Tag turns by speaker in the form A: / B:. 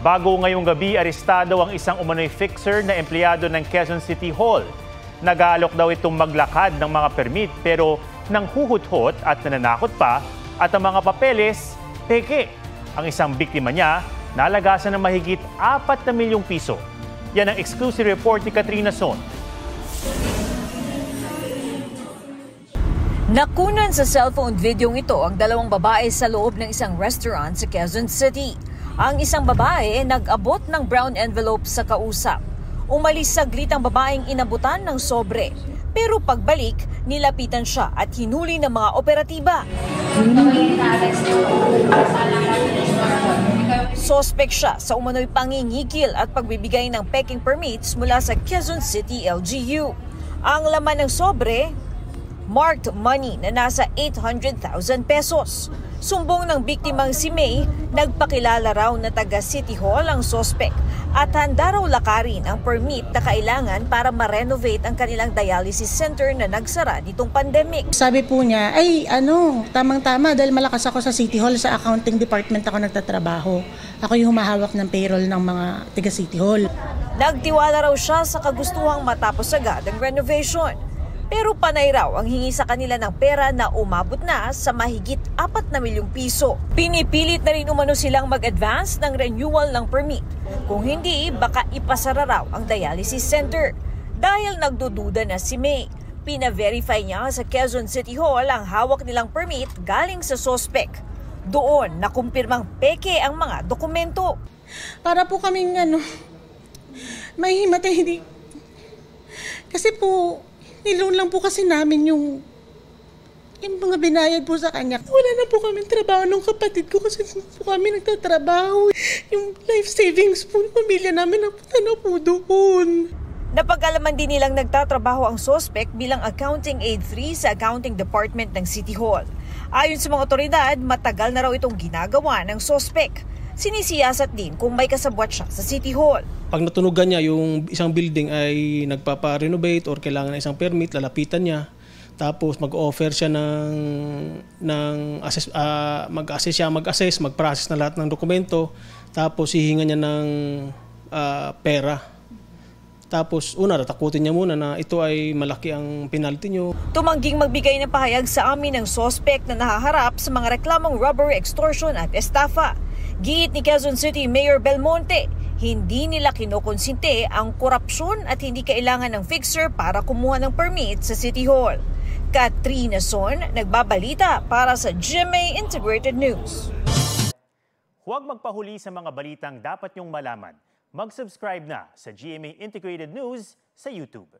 A: Bago ngayong gabi, arestado ang isang umano'y fixer na empleyado ng Quezon City Hall. Nag-aalok daw itong maglakad ng mga permit pero nang huhut-hut at nananakot pa at ang mga papeles, peke. Ang isang biktima niya, nalagasan ng mahigit 4 na milyong piso. Yan ang exclusive report ni Katrina Son.
B: Nakunan sa cellphone video ito ang dalawang babae sa loob ng isang restaurant sa Quezon City. Ang isang babae nag-abot ng brown envelope sa kausap. Umalis saglit ang babaeng inabutan ng sobre. Pero pagbalik, nilapitan siya at hinuli ng mga operatiba. Suspect siya sa umano'y pangingigil at pagbibigay ng peking permits mula sa Quezon City LGU. Ang laman ng sobre, marked money na nasa 800,000 pesos. Sumbong ng biktimang si May, nagpakilala raw na taga City Hall ang suspect at handa raw lakarin ang permit na kailangan para ma-renovate ang kanilang dialysis center na nagsara nitong pandemic.
C: Sabi po niya, ay tamang-tama dahil malakas ako sa City Hall, sa accounting department ako nagtatrabaho. Ako yung humahawak ng payroll ng mga taga City Hall.
B: Nagtiwala raw siya sa kagustuhang matapos agad ang renovation. Pero panay raw ang hingi sa kanila ng pera na umabot na sa mahigit 4 na milyong piso. Pinipilit na rin umano silang mag-advance ng renewal ng permit. Kung hindi, baka ipasara raw ang dialysis center. Dahil nagdududa na si May, pina-verify niya sa Quezon City Hall ang hawak nilang permit galing sa suspect. Doon, nakumpirmang peke ang mga dokumento.
C: Para po kaming may himatay, kasi po, niloan lang po kasi namin yung mga binayad po sa kanya. Wala na po kami trabaho ng kapatid ko kasi po kami nagtatrabaho. Yung life savings po ng pamilya namin napunta na po doon.
B: Napag-alaman din nilang nagtatrabaho ang suspect bilang accounting aide 3 sa accounting department ng City Hall. Ayon sa mga otoridad, matagal na raw itong ginagawa ng suspect. Sinisiyasat din kung may kasabwat siya sa City Hall.
D: Pag natunugan niya yung isang building ay nagpapa-renovate or kailangan ng isang permit, lalapitan niya. Tapos mag-offer siya mag-assess, mag-process na lahat ng dokumento. Tapos hihinga niya ng pera. Tapos tatakutin niya muna na ito ay malaki ang penalty niyo.
B: Tumangging magbigay ng pahayag sa amin ng suspect na nahaharap sa mga reklamong robbery, extortion at estafa. Giit ni Quezon City Mayor Belmonte, hindi nila kinokonsinte ang korupsyon at hindi kailangan ng fixer para kumuha ng permit sa City Hall. Katrina Son, nagbabalita para sa GMA Integrated News.
A: Huwag magpahuli sa mga balitang dapat niyong malaman. Mag-subscribe na sa GMA Integrated News sa YouTube.